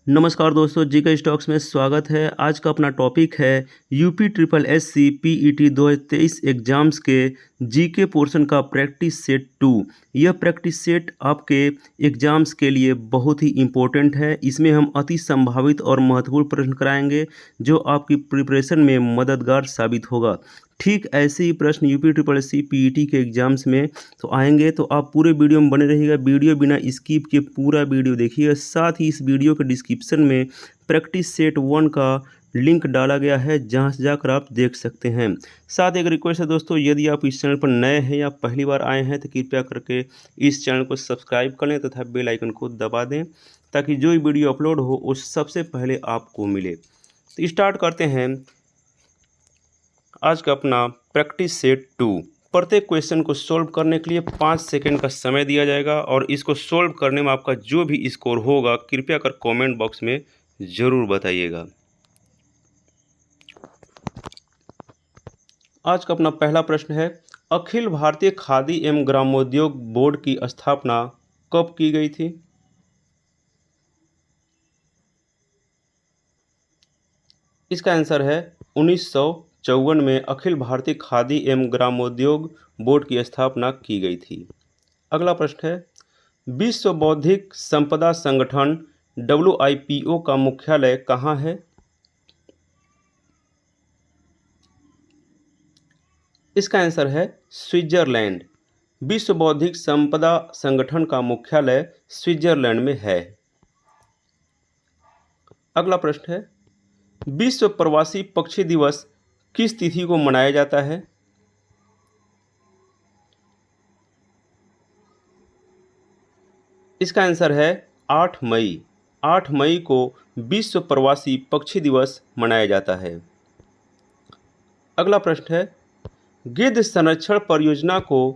नमस्कार दोस्तों, GK stocks में स्वागत है। आज का अपना टॉपिक है UP triple SC PET 2023 exams के जीके पोर्शन का प्रैक्टिस सेट 2। यह प्रैक्टिस सेट आपके एग्जाम्स के लिए बहुत ही इम्पोर्टेंट है। इसमें हम अति संभावित और महत्वपूर्ण प्रश्न कराएंगे जो आपकी प्रिपरेशन में मददगार साबित होगा। ठीक ऐसे ही प्रश्न यूपी ट्रिपल एससी पीईटी के एग्जाम्स में तो आएंगे, तो आप पूरे वीडियो में बने रहिएगा। वीडियो बिना स्किप के पूरा वीडियो देखिएगा। साथ ही इस वीडियो के डिस्क्रिप्शन में प्रैक्टिस सेट 1 का लिंक डाला गया है, जहां से जाकर आप देख सकते हैं। साथ एक रिक्वेस्ट है दोस्तों, यदि आप इस चैनल पर नए हैं या पहली बार आए हैं तो कृपया करके इस चैनल को सब्सक्राइब कर लें तथा बेल आइकन को दबा दें, ताकि जो वीडियो अपलोड हो वो सबसे पहले आपको मिले। तो स्टार्ट करते हैं आज का अपना प्रैक्टिस सेट 2। प्रत्येक क्वेश्चन को सॉल्व करने के लिए 5 सेकंड का समय दिया जाएगा और इसको सॉल्व करने में आपका जो भी स्कोर होगा कृपया कर कमेंट बॉक्स में ज़रूर बताइएगा। आज का अपना पहला प्रश्न है, अखिल भारतीय खादी एवं ग्रामोद्योग बोर्ड की स्थापना कब की गई थी? इसका आंसर है 1954 में अखिल भारतीय खादी एवं ग्रामोद्योग बोर्ड की स्थापना की गई थी। अगला प्रश्न है, विश्व बौद्धिक संपदा संगठन WIPO का मुख्यालय कहाँ है? इसका आंसर है स्विट्जरलैंड। विश्व बौद्धिक संपदा संगठन का मुख्यालय स्विट्जरलैंड में है। अगला प्रश्न है, विश्व प्रवासी पक्षी दिवस किस तिथि को मनाया जाता है? इसका आंसर है 8 मई। 8 मई को विश्व प्रवासी पक्षी दिवस मनाया जाता है। अगला प्रश्न है, गिद्ध संरक्षण परियोजना को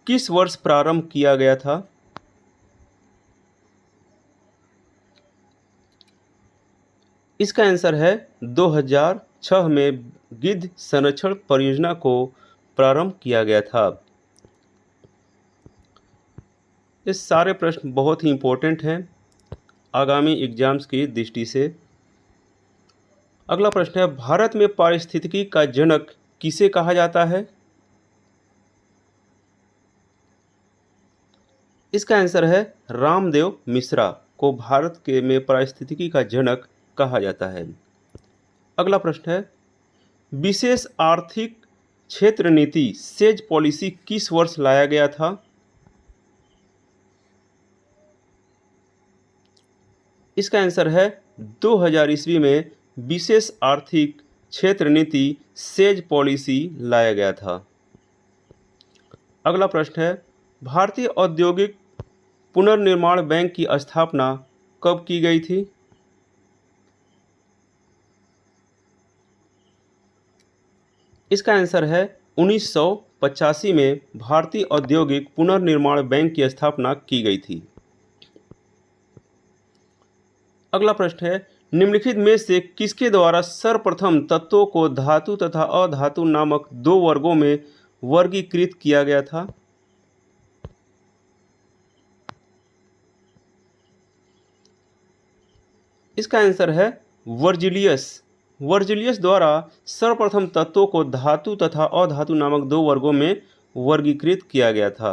किस वर्ष प्रारंभ किया गया था? इसका आंसर है 2006 में गिद्ध संरक्षण परियोजना को प्रारंभ किया गया था। ये सारे प्रश्न बहुत ही इम्पोर्टेंट हैं आगामी एग्जाम्स की दृष्टि से। अगला प्रश्न है, भारत में पारिस्थितिकी का जनक किसे कहा जाता है? इसका आंसर है रामदेव मिश्रा को भारत के में पारिस्थितिकी का जनक कहा जाता है। अगला प्रश्न है, विशेष आर्थिक क्षेत्र नीति सेज पॉलिसी किस वर्ष लाया गया था? इसका आंसर है 2000 ईस्वी में विशेष आर्थिक क्षेत्र नीति सेज पॉलिसी लाया गया था। अगला प्रश्न है, भारतीय औद्योगिक पुनर्निर्माण बैंक की स्थापना कब की गई थी? इसका आंसर है 1985 में भारतीय औद्योगिक पुनर्निर्माण बैंक की स्थापना की गई थी। अगला प्रश्न है, निम्नलिखित में से किसके द्वारा सर्वप्रथम तत्वों को धातु तथा अधातु नामक 2 वर्गों में वर्गीकृत किया गया था? इसका आंसर है वर्जिलियस। वर्जिलियस द्वारा सर्वप्रथम तत्वों को धातु तथा अधातु नामक 2 वर्गों में वर्गीकृत किया गया था।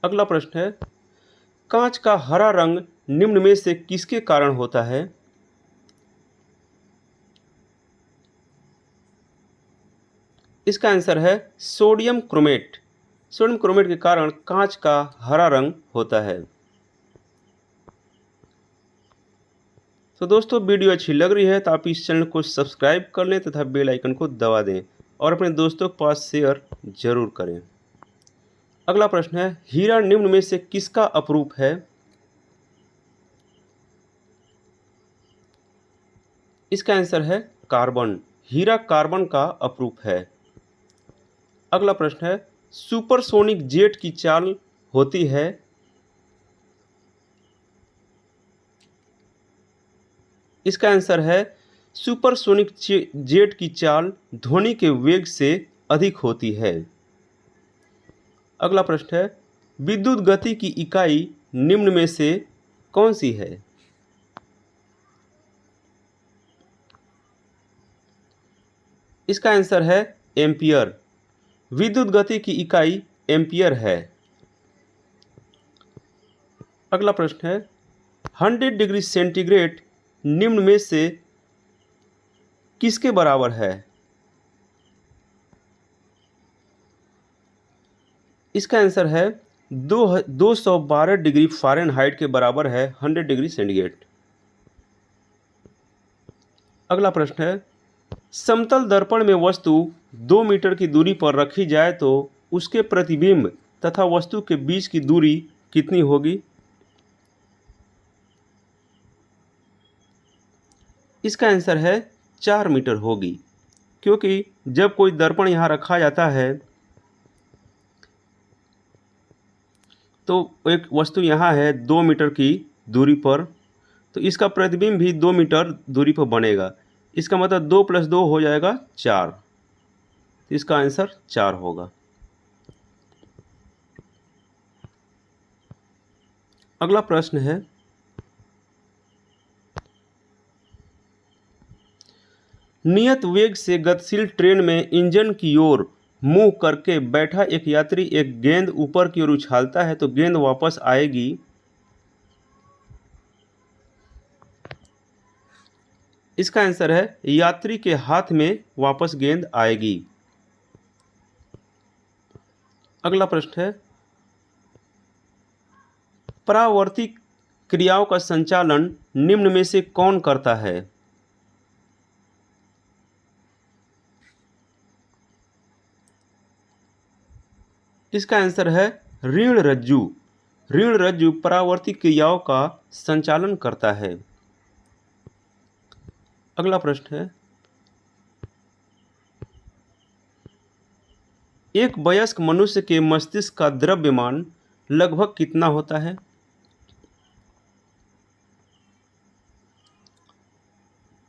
अगला प्रश्न है, कांच का हरा रंग निम्न में से किसके कारण होता है? इसका आंसर है सोडियम क्रोमेट। सोडियम क्रोमेट के कारण कांच का हरा रंग होता है। तो दोस्तों, वीडियो अच्छी लग रही है तो आप इस चैनल को सब्सक्राइब कर लें तथा बेल आइकन को दबा दें और अपने दोस्तों के पास शेयर जरूर करें। अगला प्रश्न है, हीरा निम्न में से किसका अपरूप है? इसका आंसर है कार्बन। हीरा कार्बन का अपरूप है। अगला प्रश्न है, सुपरसोनिक जेट की चाल होती है? इसका आंसर है सुपरसोनिक जेट की चाल ध्वनि के वेग से अधिक होती है। अगला प्रश्न है, विद्युत गति की इकाई निम्न में से कौन सी है? इसका आंसर है एम्पियर। विद्युत गति की इकाई एम्पियर है। अगला प्रश्न है 100 डिग्री सेंटीग्रेड निम्न में से किसके बराबर है? इसका आंसर है 212 डिग्री फ़ारेनहाइट के बराबर है 100 डिग्री सेंटीग्रेड। अगला प्रश्न है समतल दर्पण में वस्तु 2 मीटर की दूरी पर रखी जाए तो उसके प्रतिबिंब तथा वस्तु के बीच की दूरी कितनी होगी? इसका आंसर है 4 मीटर होगी, क्योंकि जब कोई दर्पण यहाँ रखा जाता है तो एक वस्तु यहाँ है 2 मीटर की दूरी पर, तो इसका प्रतिबिंब भी 2 मीटर दूरी पर बनेगा। इसका मतलब 2 + 2 हो जाएगा 4, तो इसका आंसर 4 होगा। अगला प्रश्न है नियत वेग से गतिशील ट्रेन में इंजन की ओर मुंह करके बैठा एक यात्री एक गेंद ऊपर की ओर उछालता है तो गेंद वापस आएगी। इसका आंसर है यात्री के हाथ में वापस गेंद आएगी। अगला प्रश्न है परावर्ती क्रियाओं का संचालन निम्न में से कौन करता है? इसका आंसर है ऋण रज्जु। ऋण रज्जु परावर्ती क्रियाओं का संचालन करता है। अगला प्रश्न है एक वयस्क मनुष्य के मस्तिष्क का द्रव्यमान लगभग कितना होता है?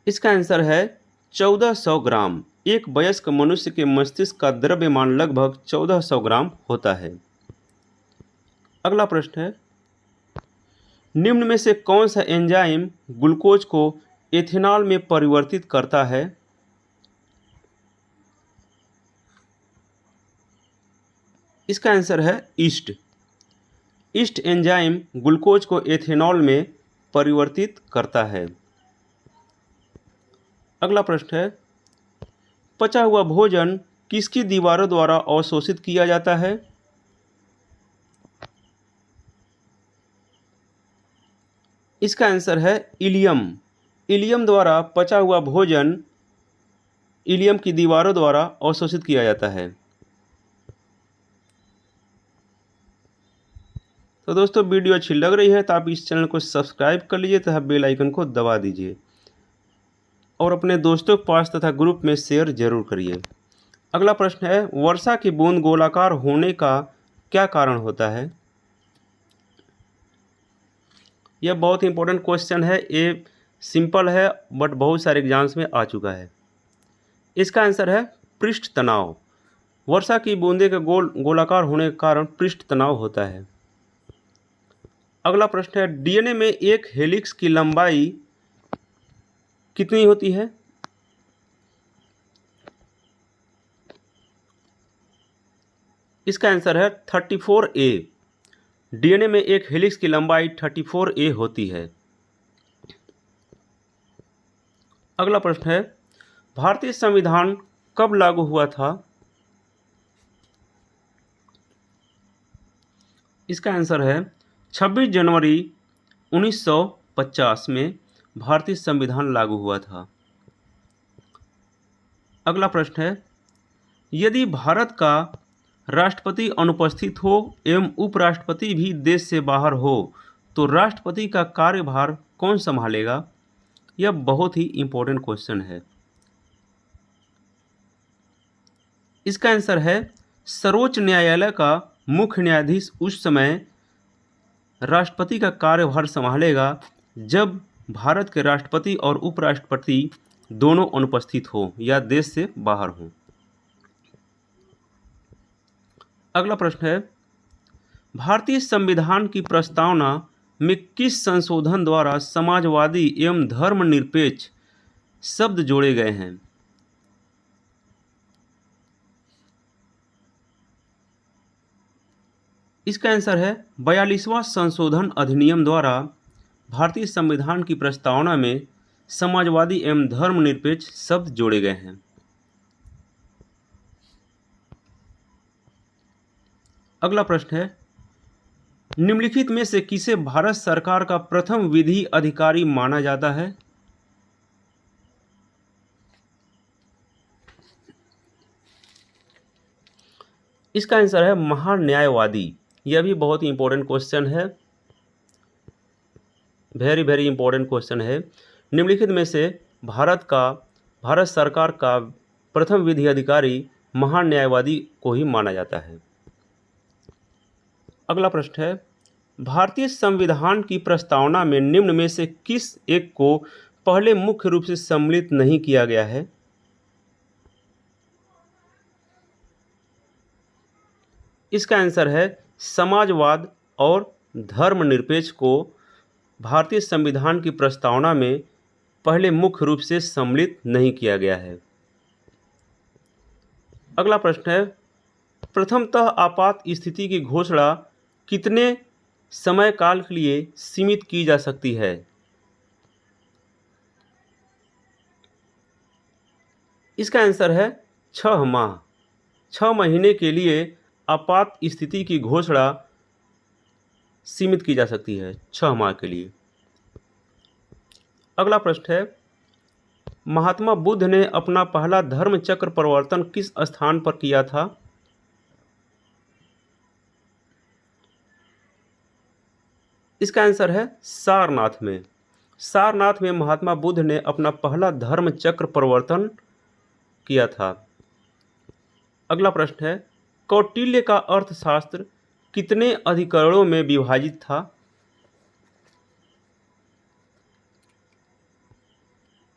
इसका आंसर है 1400 ग्राम। एक वयस्क मनुष्य के मस्तिष्क का द्रव्यमान लगभग 1400 ग्राम होता है। अगला प्रश्न है निम्न में से कौन सा एंजाइम ग्लूकोज को एथेनॉल में परिवर्तित करता है? इसका आंसर है ईस्ट। ईस्ट एंजाइम ग्लूकोज को एथेनॉल में परिवर्तित करता है। अगला प्रश्न है पचा हुआ भोजन किसकी दीवारों द्वारा अवशोषित किया जाता है? इसका आंसर है इलियम। इलियम द्वारा पचा हुआ भोजन इलियम की दीवारों द्वारा अवशोषित किया जाता है। तो दोस्तों वीडियो अच्छी लग रही है तो आप इस चैनल को सब्सक्राइब कर लीजिए तथा बेल आइकन को दबा दीजिए और अपने दोस्तों के पास तथा ग्रुप में शेयर जरूर करिए। अगला प्रश्न है वर्षा की बूंद गोलाकार होने का क्या कारण होता है? यह बहुत ही इंपॉर्टेंट क्वेश्चन है। ये सिंपल है बट बहुत सारे एग्जाम्स में आ चुका है। इसका आंसर है पृष्ठ तनाव। वर्षा की बूंदे के गोलाकार होने के कारण पृष्ठ तनाव होता है। अगला प्रश्न है डीएनए में एक हेलिक्स की लंबाई कितनी होती है? इसका आंसर है 34A। डीएनए में एक हेलिक्स की लंबाई 34A होती है। अगला प्रश्न है भारतीय संविधान कब लागू हुआ था? इसका आंसर है 26 जनवरी 1950 में भारतीय संविधान लागू हुआ था। अगला प्रश्न है यदि भारत का राष्ट्रपति अनुपस्थित हो एवं उपराष्ट्रपति भी देश से बाहर हो तो राष्ट्रपति का कार्यभार कौन संभालेगा? यह बहुत ही इंपॉर्टेंट क्वेश्चन है। इसका आंसर है सर्वोच्च न्यायालय का मुख्य न्यायाधीश उस समय राष्ट्रपति का कार्यभार संभालेगा जब भारत के राष्ट्रपति और उपराष्ट्रपति दोनों अनुपस्थित हो या देश से बाहर हो। अगला प्रश्न है भारतीय संविधान की प्रस्तावना में किस संशोधन द्वारा समाजवादी एवं धर्मनिरपेक्ष शब्द जोड़े गए हैं? इसका आंसर है 42वां संशोधन अधिनियम द्वारा भारतीय संविधान की प्रस्तावना में समाजवादी एवं धर्मनिरपेक्ष शब्द जोड़े गए हैं। अगला प्रश्न है, निम्नलिखित में से किसे भारत सरकार का प्रथम विधि अधिकारी माना जाता है? इसका आंसर है महान्यायवादी। यह भी बहुत ही इंपॉर्टेंट क्वेश्चन है, वेरी वेरी इंपॉर्टेंट क्वेश्चन है। निम्नलिखित में से भारत सरकार का प्रथम विधि अधिकारी महान्यायवादी को ही माना जाता है। अगला प्रश्न है, भारतीय संविधान की प्रस्तावना में निम्न में से किस एक को पहले मुख्य रूप से सम्मिलित नहीं किया गया है? इसका आंसर है समाजवाद और धर्मनिरपेक्ष को भारतीय संविधान की प्रस्तावना में पहले मुख्य रूप से सम्मिलित नहीं किया गया है। अगला प्रश्न है, प्रथमतः आपात स्थिति की घोषणा कितने समय काल के लिए सीमित की जा सकती है? इसका आंसर है 6 माह। 6 महीने के लिए आपात स्थिति की घोषणा सीमित की जा सकती है, 6 माह के लिए। अगला प्रश्न है, महात्मा बुद्ध ने अपना पहला धर्म चक्र परिवर्तन किस स्थान पर किया था? इसका आंसर है सारनाथ में। सारनाथ में महात्मा बुद्ध ने अपना पहला धर्म चक्र परिवर्तन किया था। अगला प्रश्न है, कौटिल्य का अर्थशास्त्र कितने अधिकरणों में विभाजित था?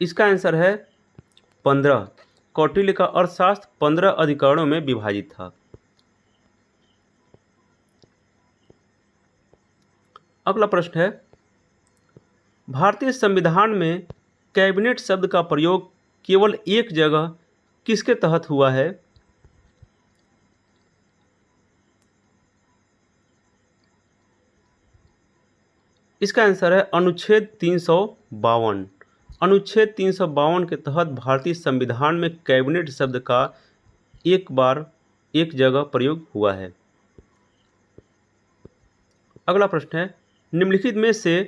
इसका आंसर है 15। कौटिल्य का अर्थशास्त्र 15 अधिकरणों में विभाजित था। अगला प्रश्न है, भारतीय संविधान में कैबिनेट शब्द का प्रयोग केवल एक जगह किसके तहत हुआ है? इसका आंसर है अनुच्छेद 352। अनुच्छेद 352 के तहत भारतीय संविधान में कैबिनेट शब्द का एक जगह प्रयोग हुआ है। अगला प्रश्न है, निम्नलिखित में से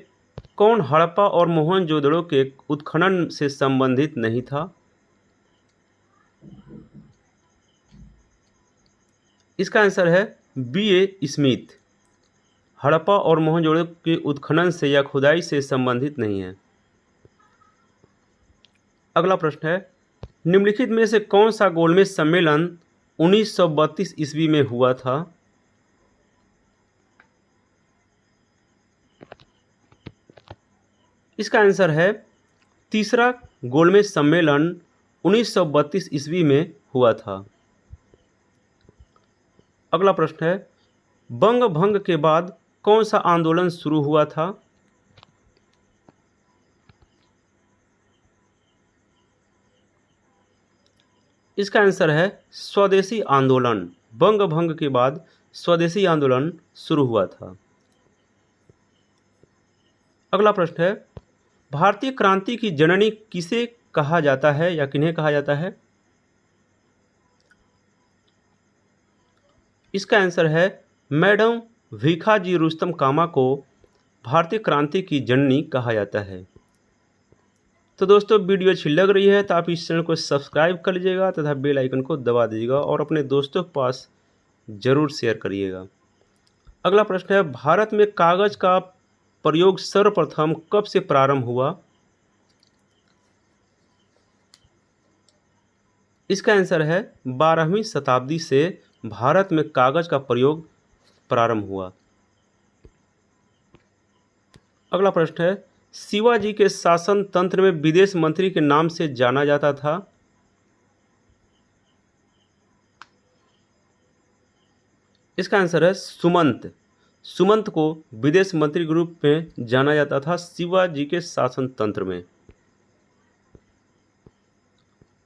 कौन हड़प्पा और मोहनजोदड़ो के उत्खनन से संबंधित नहीं था? इसका आंसर है B.A. स्मिथ। हड़प्पा और मोहनजोदड़ो के उत्खनन से या खुदाई से संबंधित नहीं है। अगला प्रश्न है, निम्नलिखित में से कौन सा गोलमेज सम्मेलन 1932 ईस्वी में हुआ था? इसका आंसर है तीसरा गोलमेज सम्मेलन 1932 ईस्वी में हुआ था। अगला प्रश्न है, बंग भंग के बाद कौन सा आंदोलन शुरू हुआ था? इसका आंसर है स्वदेशी आंदोलन। बंग भंग के बाद स्वदेशी आंदोलन शुरू हुआ था। अगला प्रश्न है, भारतीय क्रांति की जननी किसे कहा जाता है या किन्हें कहा जाता है? इसका आंसर है मैडम भीखाजी रुस्तम कामा को भारतीय क्रांति की जननी कहा जाता है। तो दोस्तों, वीडियो अच्छी लग रही है तो आप इस चैनल को सब्सक्राइब कर लीजिएगा तथा बेल आइकन को दबा दीजिएगा और अपने दोस्तों के पास जरूर शेयर करिएगा। अगला प्रश्न है, भारत में कागज का प्रयोग सर्वप्रथम कब से प्रारंभ हुआ? इसका आंसर है 12वीं शताब्दी से भारत में कागज का प्रयोग प्रारंभ हुआ। अगला प्रश्न है, शिवाजी के शासन तंत्र में विदेश मंत्री के नाम से जाना जाता था? इसका आंसर है सुमंत। सुमंत को विदेश मंत्री के रूप में जाना जाता था शिवाजी के शासन तंत्र में।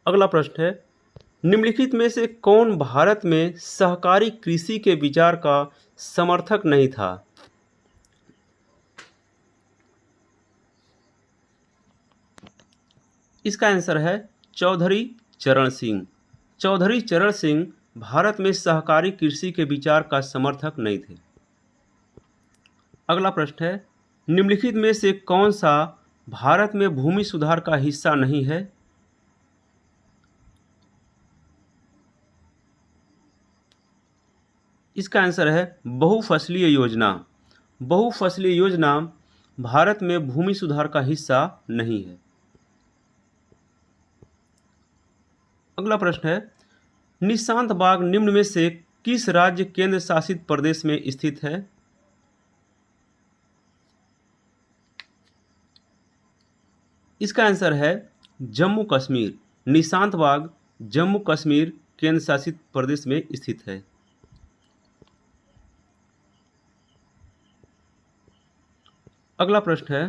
अगला प्रश्न है, निम्नलिखित में से कौन भारत में सहकारी कृषि के विचार का समर्थक नहीं था? इसका आंसर है चौधरी चरण सिंह। चौधरी चरण सिंह भारत में सहकारी कृषि के विचार का समर्थक नहीं थे। अगला प्रश्न है, निम्नलिखित में से कौन सा भारत में भूमि सुधार का हिस्सा नहीं है? इसका आंसर है बहुफसलीय योजना। बहुफसलीय योजना भारत में भूमि सुधार का हिस्सा नहीं है। अगला प्रश्न है, निशांत बाग निम्न में से किस राज्य केंद्र शासित प्रदेश में स्थित है? इसका आंसर है जम्मू कश्मीर। निशांत बाग जम्मू कश्मीर केंद्र शासित प्रदेश में स्थित है। अगला प्रश्न है,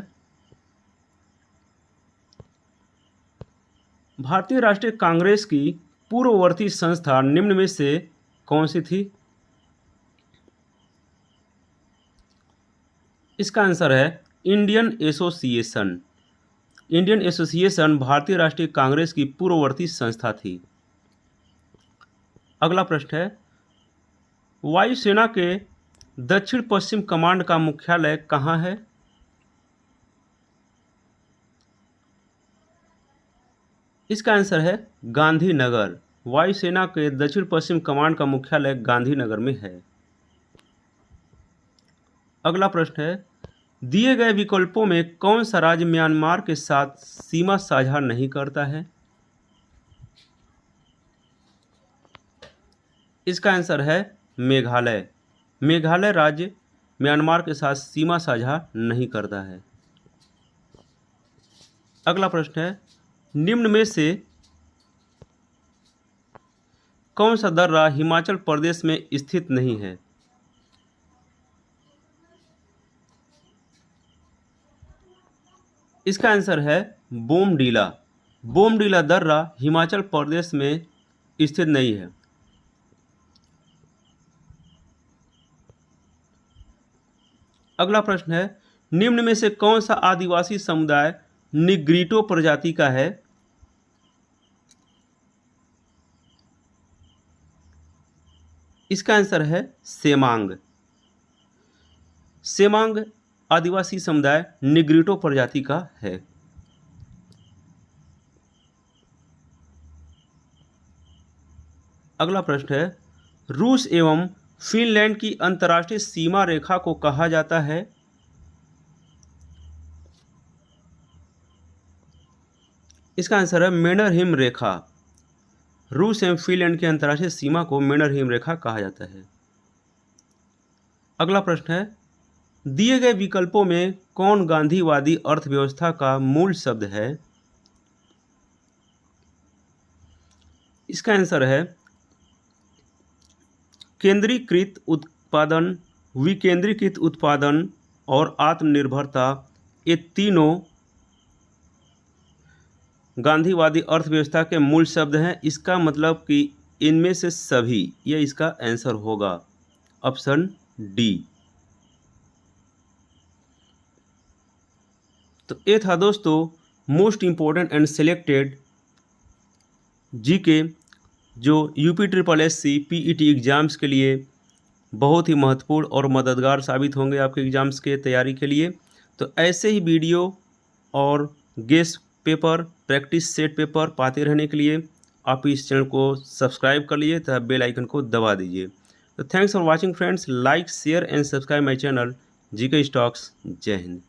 भारतीय राष्ट्रीय कांग्रेस की पूर्ववर्ती संस्था निम्न में से कौन सी थी? इसका आंसर है इंडियन एसोसिएशन। इंडियन एसोसिएशन भारतीय राष्ट्रीय कांग्रेस की पूर्ववर्ती संस्था थी। अगला प्रश्न है, वायुसेना के दक्षिण पश्चिम कमांड का मुख्यालय कहाँ है? इसका आंसर है गांधीनगर। वायुसेना के दक्षिण पश्चिम कमांड का मुख्यालय गांधीनगर में है। अगला प्रश्न है, दिए गए विकल्पों में कौन सा राज्य म्यांमार के साथ सीमा साझा नहीं करता है? इसका आंसर है मेघालय। मेघालय राज्य म्यांमार के साथ सीमा साझा नहीं करता है। अगला प्रश्न है, निम्न में से कौन सा दर्रा हिमाचल प्रदेश में स्थित नहीं है? इसका आंसर है बोमडीला। बोमडीला दर्रा हिमाचल प्रदेश में स्थित नहीं है। अगला प्रश्न है, निम्न में से कौन सा आदिवासी समुदाय निग्रीटो प्रजाति का है? इसका आंसर है सेमांग। सेमांग आदिवासी समुदाय निग्रीटो प्रजाति का है। अगला प्रश्न है, रूस एवं फिनलैंड की अंतर्राष्ट्रीय सीमा रेखा को कहा जाता है? इसका आंसर है मैनरहिम रेखा। रूस एवं फिनलैंड की अंतर्राष्ट्रीय सीमा को मैनरहिम रेखा कहा जाता है। अगला प्रश्न है, दिए गए विकल्पों में कौन गांधीवादी अर्थव्यवस्था का मूल शब्द है? इसका आंसर है केंद्रीकृत उत्पादन, विकेंद्रीकृत उत्पादन और आत्मनिर्भरता। ये तीनों गांधीवादी अर्थव्यवस्था के मूल शब्द हैं। इसका मतलब कि इनमें से सभी, यह इसका आंसर होगा ऑप्शन डी। तो ये था दोस्तों most important and selected GK जो UPSSC PET एग्ज़ाम्स के लिए बहुत ही महत्वपूर्ण और मददगार साबित होंगे आपके एग्ज़ाम्स के तैयारी के लिए। तो ऐसे ही वीडियो और guest paper, practice set paper पाते रहने के लिए आप इस चैनल को सब्सक्राइब कर लीजिए तथा बेल आइकन को दबा दीजिए। तो thanks for watching friends, like share and subscribe my channel GK stocks. जय हिंद।